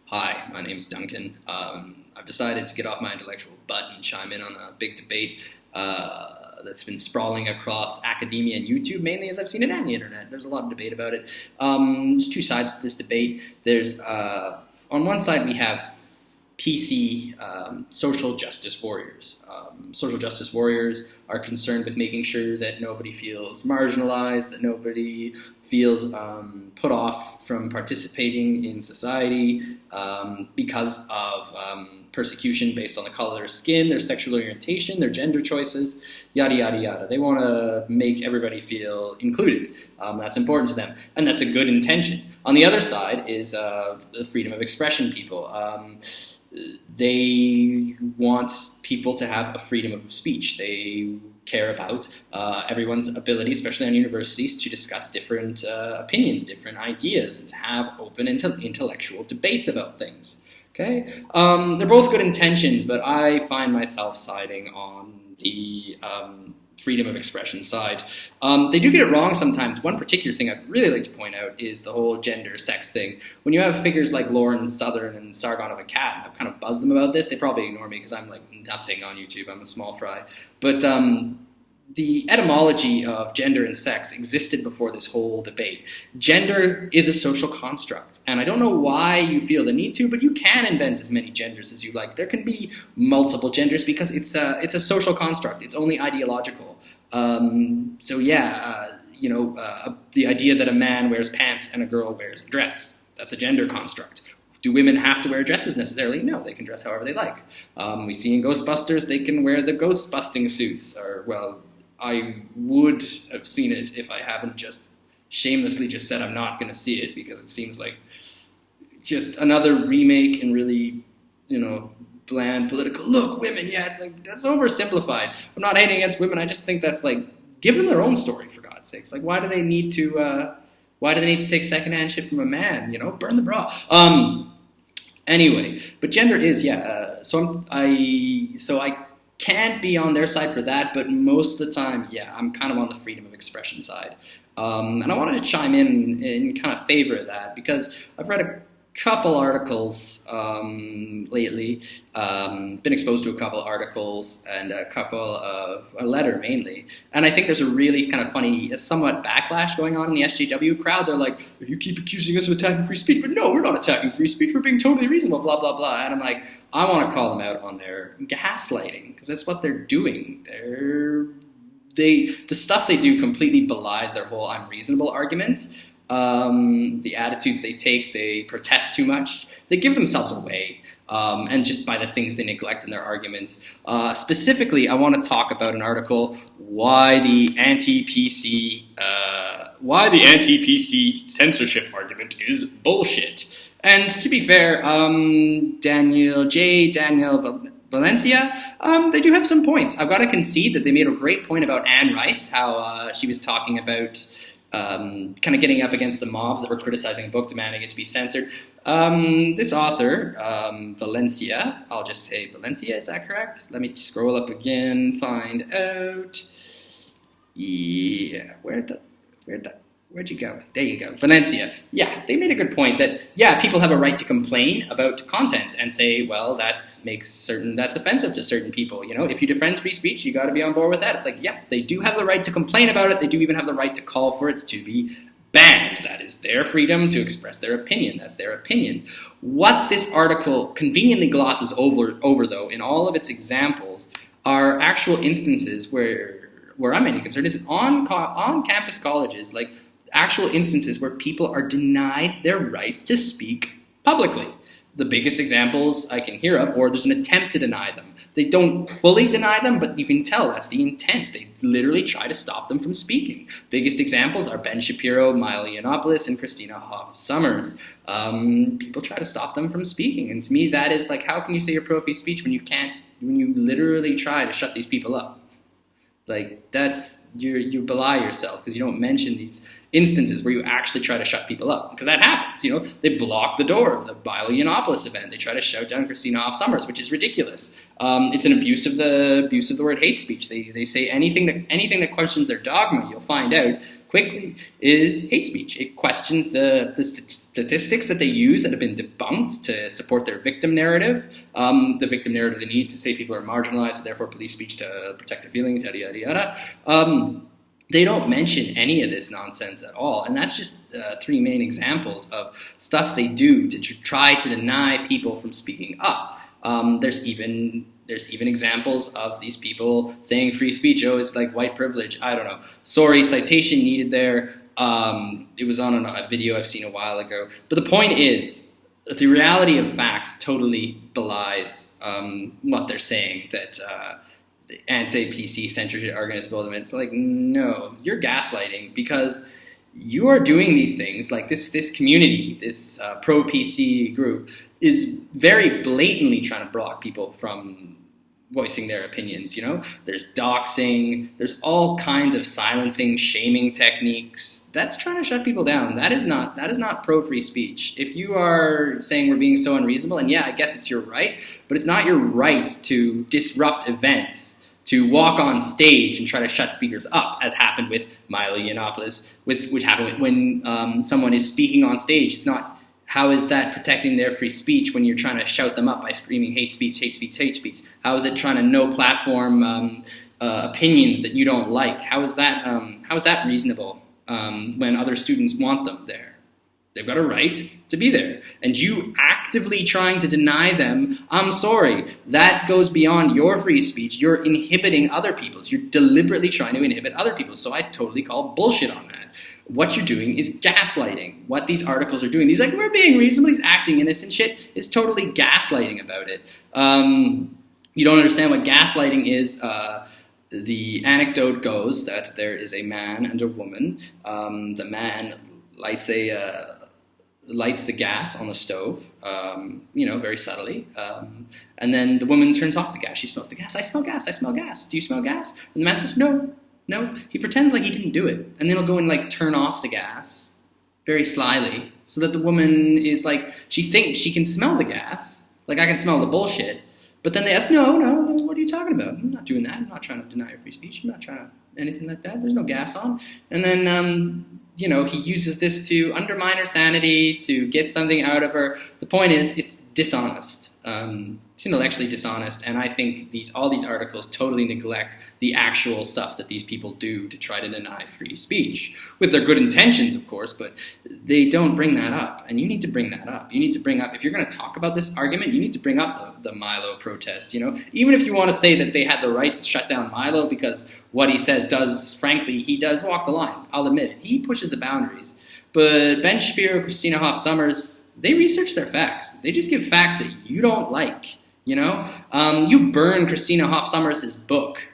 Hi, my name's Duncan. I've decided to get off my intellectual butt and chime in on a big debate that's been sprawling across academia and YouTube, mainly as I've seen it on the internet. There's a lot of debate about it. There's two sides to this debate. There's, on one side, we have PC social justice warriors. Social justice warriors are concerned with making sure that nobody feels marginalized, that nobody feels put off from participating in society because of persecution based on the color of their skin, their sexual orientation, their gender choices, yada, yada, yada. They want to make everybody feel included. That's important to them, and that's a good intention. On the other side is the freedom of expression people. They want people to have a freedom of speech. They care about everyone's ability, especially on universities, to discuss different opinions, different ideas, and to have open intellectual debates about things. Okay, they're both good intentions, but I find myself siding on the freedom of expression side. They do get it wrong sometimes. One particular thing I'd really like to point out is the whole gender sex thing. When you have figures like Lauren, Southern, and Sargon of Akkad, I've kind of buzzed them about this. They probably ignore me because I'm like nothing on YouTube. I'm a small fry. But the etymology of gender and sex existed before this whole debate. Gender is a social construct, and I don't know why you feel the need to, but you can invent as many genders as you like. There can be multiple genders because it's a social construct. It's only ideological. The idea that a man wears pants and a girl wears a dress, that's a gender construct. Do women have to wear dresses necessarily? No, they can dress however they like. We see in Ghostbusters they can wear the ghost-busting suits, or, well, I would have seen it if I haven't just shamelessly just said I'm not going to see it, because it seems like just another remake and really, bland political, look, women, yeah, it's like, that's oversimplified. I'm not hating against women, I just think that's like, give them their own story, for God's sakes. Like, why do they need to take secondhand shit from a man, burn the bra. Anyway, but gender is, so I can't be on their side for that, but most of the time, I'm kind of on the freedom of expression side. And I wanted to chime in kind of favor of that, because I've read a couple articles lately, been exposed to a couple articles and a letter mainly, and I think there's a really kind of funny, somewhat backlash going on in the SJW crowd. They're like, you keep accusing us of attacking free speech, but no, we're not attacking free speech, we're being totally reasonable, blah, blah, blah. And I'm like, I want to call them out on their gaslighting, because that's what they're doing. The stuff they do completely belies their whole I'm reasonable argument. The attitudes they take, they protest too much, they give themselves away, and just by the things they neglect in their arguments. Specifically, I want to talk about an article, why the anti-PC censorship argument is bullshit. And to be fair, Daniel Valencia, they do have some points. I've got to concede that they made a great point about Anne Rice, how she was talking about kind of getting up against the mobs that were criticizing a book, demanding it to be censored. This author, Valencia, I'll just say Valencia, is that correct? Let me scroll up again, find out. Yeah, where'd you go? There you go, Valencia. Yeah, they made a good point that, people have a right to complain about content and say, well, that's offensive to certain people. If you defend free speech, you got to be on board with that. It's like, they do have the right to complain about it. They do even have the right to call for it to be banned. That is their freedom to express their opinion. That's their opinion. What this article conveniently glosses over though, in all of its examples, are actual instances where I'm any concern is on campus colleges, like, actual instances where people are denied their right to speak publicly. The biggest examples I can hear of, or there's an attempt to deny them. They don't fully deny them, but you can tell that's the intent. They literally try to stop them from speaking. Biggest examples are Ben Shapiro, Milo Yiannopoulos, and Christina Hoff Sommers. People try to stop them from speaking. And to me, that is like, how can you say you're pro-free speech when you literally try to shut these people up? Like, you belie yourself because you don't mention these instances where you actually try to shut people up, because that happens. They block the door of the Milo Yiannopoulos event. They try to shout down Christina Hoff Sommers, which is ridiculous. It's an abuse of the word hate speech. They say anything that questions their dogma, you'll find out quickly, is hate speech. It questions the statistics that they use that have been debunked to support their victim narrative. The victim narrative they need to say people are marginalized, and therefore police speech to protect their feelings, yada, yada, yada. They don't mention any of this nonsense at all. And that's just three main examples of stuff they do to try to deny people from speaking up. There's even examples of these people saying free speech, it's like white privilege. I don't know. Sorry, citation needed there. It was on a video I've seen a while ago. But the point is, that the reality of facts totally belies what they're saying, that anti-PC censorship arguments build them. It's like, no, you're gaslighting, because you are doing these things. Like this community, this pro-PC group is very blatantly trying to block people from voicing their opinions. There's doxing, there's all kinds of silencing, shaming techniques. That's trying to shut people down. That is not pro-free speech. If you are saying we're being so unreasonable, and yeah, I guess it's your right, but it's not your right to disrupt events, to walk on stage and try to shut speakers up, as happened with Milo Yiannopoulos, which happened when someone is speaking on stage. It's not, how is that protecting their free speech when you're trying to shout them up by screaming hate speech, hate speech, hate speech? How is it trying to no platform opinions that you don't like? How is that reasonable when other students want them there? They've got a right to be there. And you actively trying to deny them, I'm sorry, that goes beyond your free speech. You're inhibiting other people's. You're deliberately trying to inhibit other people's. So I totally call bullshit on that. What you're doing is gaslighting. What these articles are doing, these like, we're being reasonable, he's acting innocent shit, is totally gaslighting about it. You don't understand what gaslighting is. The anecdote goes that there is a man and a woman. The man lights the gas on the stove, very subtly. And then the woman turns off the gas. She smells the gas. I smell gas. I smell gas. Do you smell gas? And the man says, no. He pretends like he didn't do it. And then he'll go and like turn off the gas very slyly so that the woman is like, she thinks she can smell the gas. Like, I can smell the bullshit. But then they ask, no, what are you talking about? I'm not doing that. I'm not trying to deny your free speech. I'm not trying to anything like that. There's no gas on. And then, he uses this to undermine her sanity, to get something out of her. The point is, it's dishonest. It's intellectually dishonest, and I think all these articles totally neglect the actual stuff that these people do to try to deny free speech, with their good intentions, of course, but they don't bring that up, and you need to bring that up. You need to bring up, if you're going to talk about this argument, you need to bring up the Milo protest, Even if you want to say that they had the right to shut down Milo, because what he says he does walk the line, I'll admit it. He pushes the boundaries. But Ben Shapiro, Christina Hoff Sommers, they research their facts. They just give facts that you don't like. You burn Christina Hoff Sommers' book.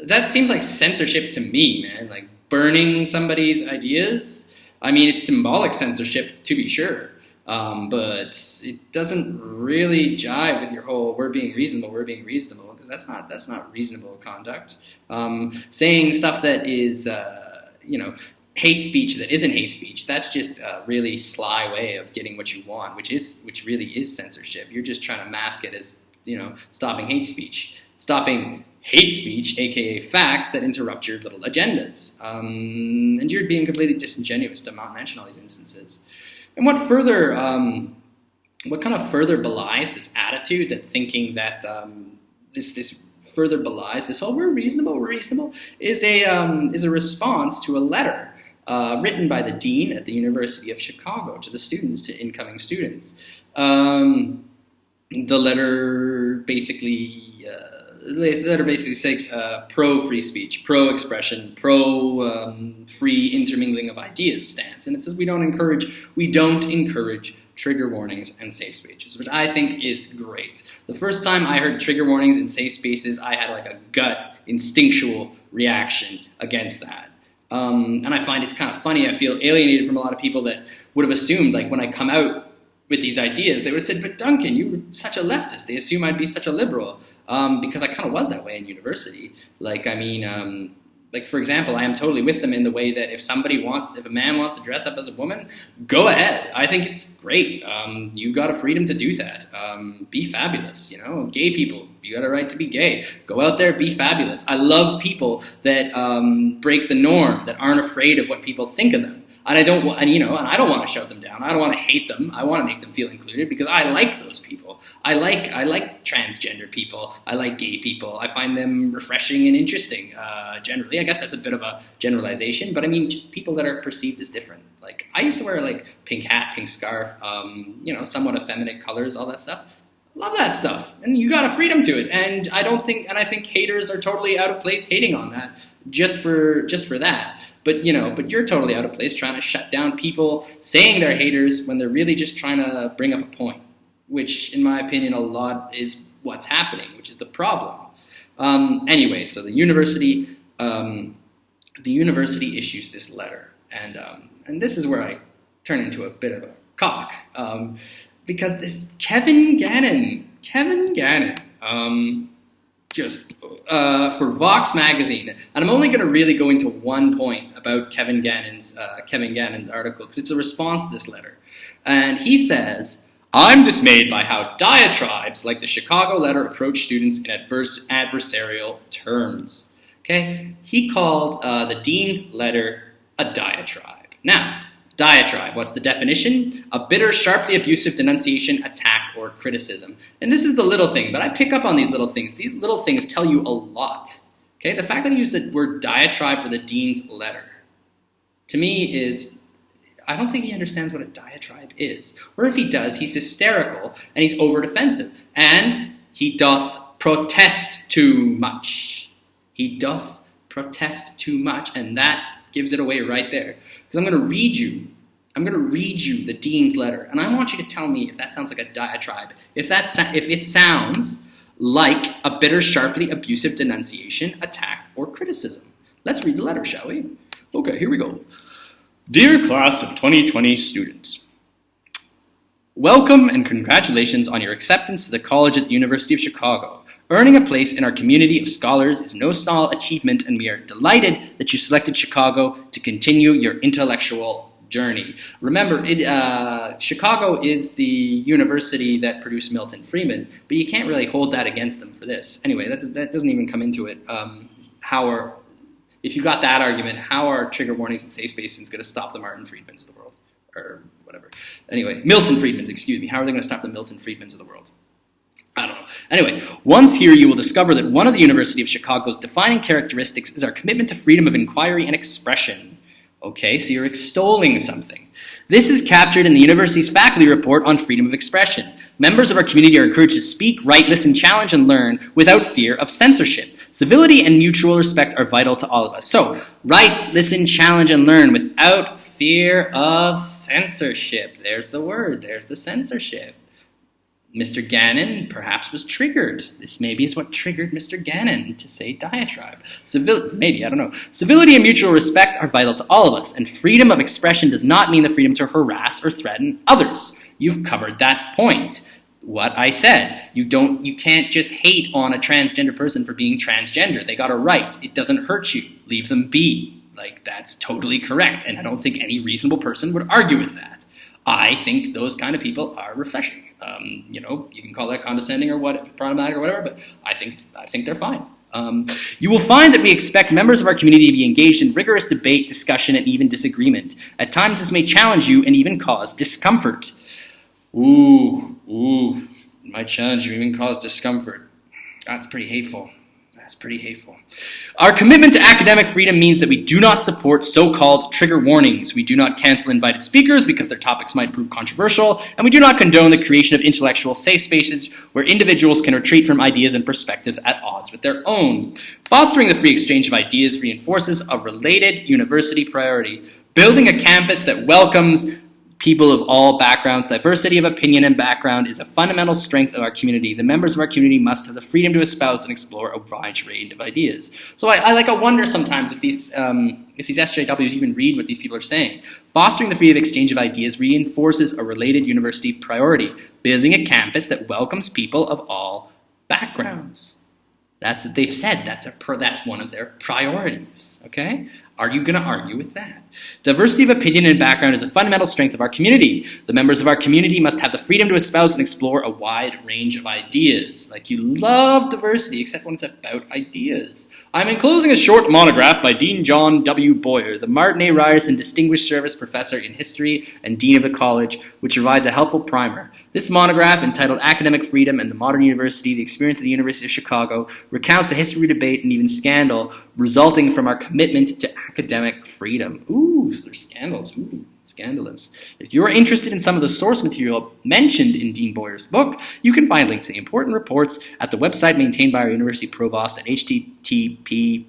That seems like censorship to me, man. Like burning somebody's ideas. I mean, it's symbolic censorship, to be sure. But it doesn't really jive with your whole we're being reasonable, because that's not reasonable conduct. Saying stuff that is, hate speech that isn't hate speech, that's just a really sly way of getting what you want, which really is censorship. You're just trying to mask it as, stopping hate speech. Stopping hate speech, aka facts that interrupt your little agendas. And you're being completely disingenuous to not mention all these instances. And what kind of further belies this attitude, that thinking that this further belies this whole we're reasonable, is a response to a letter written by the dean at the University of Chicago to the students, to incoming students. The letter basically says pro-free speech, pro-expression, pro-free intermingling of ideas stance, and it says we don't encourage trigger warnings and safe spaces, which I think is great. The first time I heard trigger warnings in safe spaces, I had like a gut instinctual reaction against that. And I find it kind of funny. I feel alienated from a lot of people that would have assumed, like, when I come out with these ideas, they would have said, but Duncan, you were such a leftist. They assume I'd be such a liberal, because I kind of was that way in university. Like, I mean, like, for example, I am totally with them in the way that if a man wants to dress up as a woman, go ahead. I think it's great. You got a freedom to do that. Be fabulous, Gay people, you got a right to be gay. Go out there, be fabulous. I love people that break the norm, that aren't afraid of what people think of them. And I don't want to shut them down. I don't want to hate them. I want to make them feel included because I like those people. I like transgender people. I like gay people. I find them refreshing and interesting. Generally, I guess that's a bit of a generalization, but I mean just people that are perceived as different. Like I used to wear like pink hat, pink scarf, somewhat effeminate colors, all that stuff. Love that stuff, and you got a freedom to it. And I think haters are totally out of place hating on that just for that. But you're totally out of place trying to shut down people saying they're haters when they're really just trying to bring up a point, which, in my opinion, a lot is what's happening, which is the problem. Anyway, so the university issues this letter, and this is where I turn into a bit of a cock. Because this Kevin Gannon, for Vox magazine, and I'm only going to really go into one point about Kevin Gannon's article because it's a response to this letter, and he says, "I'm dismayed by how diatribes like the Chicago letter approach students in adversarial terms." Okay, he called the dean's letter a diatribe. Now. Diatribe, what's the definition? A bitter, sharply abusive denunciation, attack, or criticism. And this is the little thing, but I pick up on these little things. These little things tell you a lot. Okay, the fact that he used the word diatribe for the dean's letter, to me is, I don't think he understands what a diatribe is. Or if he does, he's hysterical and he's over-defensive. And he doth protest too much. He doth protest too much, and that gives it away right there. Because I'm going to read you the dean's letter, and I want you to tell me if that sounds like a diatribe, if it sounds like a bitter, sharply abusive denunciation, attack, or criticism. Let's read the letter, shall we? Okay, here we go. Dear class of 2020 students, welcome and congratulations on your acceptance to the college at the University of Chicago. Earning a place in our community of scholars is no small achievement, and we are delighted that you selected Chicago to continue your intellectual journey. Remember, Chicago is the university that produced Milton Friedman, but you can't really hold that against them for this. Anyway, that doesn't even come into it. If you got that argument, how are trigger warnings and safe spaces going to stop the Martin Friedmans of the world? Or whatever. Anyway, Milton Friedmans, excuse me. How are they going to stop the Milton Friedmans of the world? I don't know. Anyway, once here you will discover that one of the University of Chicago's defining characteristics is our commitment to freedom of inquiry and expression. Okay, so you're extolling something. This is captured in the university's faculty report on freedom of expression. Members of our community are encouraged to speak, write, listen, challenge, and learn without fear of censorship. Civility and mutual respect are vital to all of us. So, write, listen, challenge, and learn without fear of censorship. There's the word. There's the censorship. Mr. Gannon perhaps was triggered. This maybe is what triggered Mr. Gannon to say diatribe. Maybe, I don't know. Civility and mutual respect are vital to all of us, and freedom of expression does not mean the freedom to harass or threaten others. You've covered that point. What I said. You can't just hate on a transgender person for being transgender. They got a right. It doesn't hurt you. Leave them be. That's totally correct, and I don't think any reasonable person would argue with that. I think those kind of people are refreshing. You can call that condescending or problematic or whatever, but I think they're fine. You will find that we expect members of our community to be engaged in rigorous debate, discussion, and even disagreement. At times, this may challenge you and even cause discomfort. It might challenge you and even cause discomfort. That's pretty hateful. Our commitment to academic freedom means that we do not support so-called trigger warnings. We do not cancel invited speakers because their topics might prove controversial, and we do not condone the creation of intellectual safe spaces where individuals can retreat from ideas and perspectives at odds with their own. Fostering the free exchange of ideas reinforces a related university priority, building a campus that welcomes people of all backgrounds. Diversity of opinion and background is a fundamental strength of our community. The members of our community must have the freedom to espouse and explore a wide range of ideas. So I wonder sometimes if these SJWs even read what these people are saying. Fostering the freedom of exchange of ideas reinforces a related university priority, building a campus that welcomes people of all backgrounds. That's what they've said. That's one of their priorities. Okay? Are you going to argue with that? Diversity of opinion and background is a fundamental strength of our community. The members of our community must have the freedom to espouse and explore a wide range of ideas. You love diversity, except when it's about ideas. I'm enclosing a short monograph by Dean John W. Boyer, the Martin A. Ryerson Distinguished Service Professor in History and Dean of the College, which provides a helpful primer. This monograph, entitled Academic Freedom and the Modern University, the Experience of the University of Chicago, recounts the history, debate, and even scandal resulting from our commitment to academic freedom. Ooh, there's scandals. Ooh, scandalous. If you are interested in some of the source material mentioned in Dean Boyer's book, you can find links to the important reports at the website maintained by our university provost at http://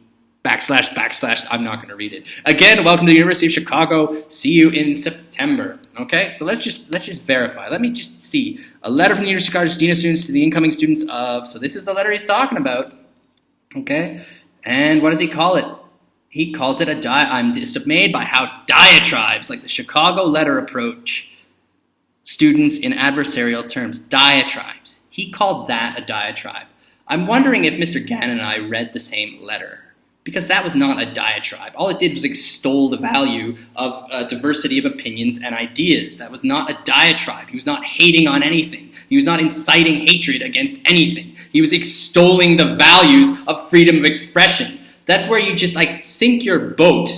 I'm not going to read it. Again, welcome to the University of Chicago. See you in September. Okay, so let's just verify. Let me just see. A letter from the University of Chicago students to the incoming students of, so this is the letter he's talking about. Okay, and what does he call it? He calls it I'm dismayed by how diatribes, like the Chicago letter, approach students in adversarial terms. Diatribes. He called that a diatribe. I'm wondering if Mr. Gannon and I read the same letter, because that was not a diatribe. All it did was extol the value of diversity of opinions and ideas. That was not a diatribe. He was not hating on anything. He was not inciting hatred against anything. He was extolling the values of freedom of expression. That's where you just sink your boat.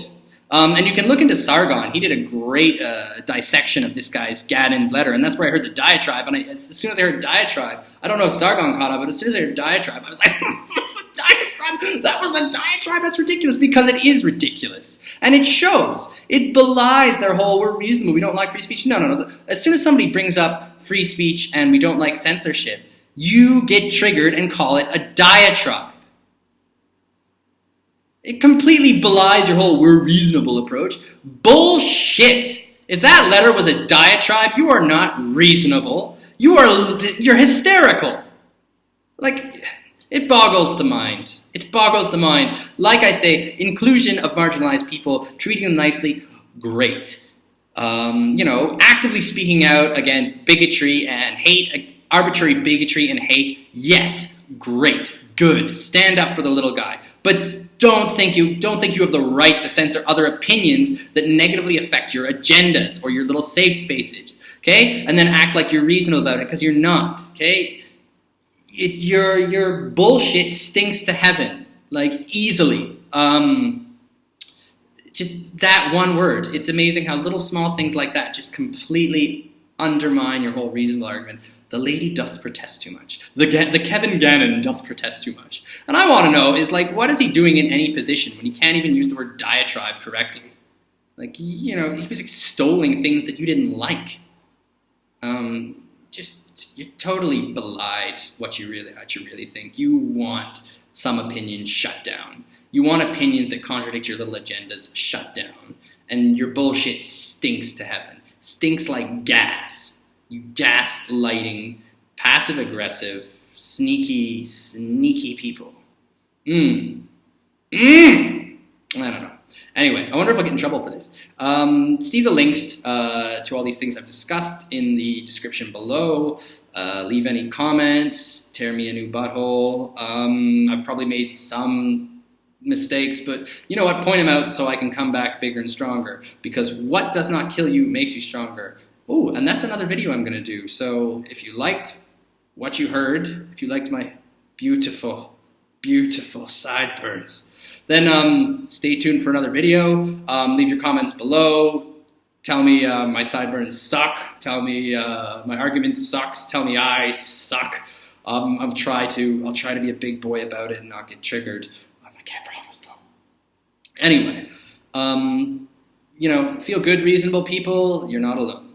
And you can look into Sargon. He did a great dissection of this guy's Gannon's letter, and that's where I heard the diatribe. And as soon as I heard diatribe, I don't know if Sargon caught up, but as soon as I heard diatribe, I was like, diatribe? That was a diatribe? That's ridiculous, because it is ridiculous. And it shows. It belies their whole, we're reasonable, we don't like free speech. No. As soon as somebody brings up free speech and we don't like censorship, you get triggered and call it a diatribe. It completely belies your whole we're reasonable approach. Bullshit. If that letter was a diatribe, you are not reasonable. You're hysterical. It boggles the mind. It boggles the mind. Like I say, inclusion of marginalized people, treating them nicely, great. Actively speaking out against bigotry and hate, arbitrary bigotry and hate, yes, great, good. Stand up for the little guy. But don't think you have the right to censor other opinions that negatively affect your agendas or your little safe spaces, okay? And then act like you're reasonable about it, because you're not, okay? Your bullshit stinks to heaven, easily. Just that one word. It's amazing how little small things like that just completely undermine your whole reasonable argument. The lady doth protest too much. The Kevin Gannon doth protest too much. And I want to know is, what is he doing in any position when he can't even use the word diatribe correctly? He was extolling things that you didn't like. You totally belied what you really think. You want some opinions shut down. You want opinions that contradict your little agendas shut down. And your bullshit stinks to heaven. Stinks like gas. You gaslighting, passive-aggressive, sneaky people. I don't know. Anyway, I wonder if I'll get in trouble for this. See the links to all these things I've discussed in the description below. Leave any comments. Tear me a new butthole. I've probably made some mistakes, but you know what? Point them out so I can come back bigger and stronger. Because what does not kill you makes you stronger. Oh, and that's another video I'm going to do. So if you liked what you heard, if you liked my beautiful, beautiful sideburns, then stay tuned for another video. Leave your comments below. Tell me my sideburns suck. Tell me my argument sucks. Tell me I suck. I'll try to be a big boy about it and not get triggered. I can't promise though. Anyway, feel good, reasonable people. You're not alone.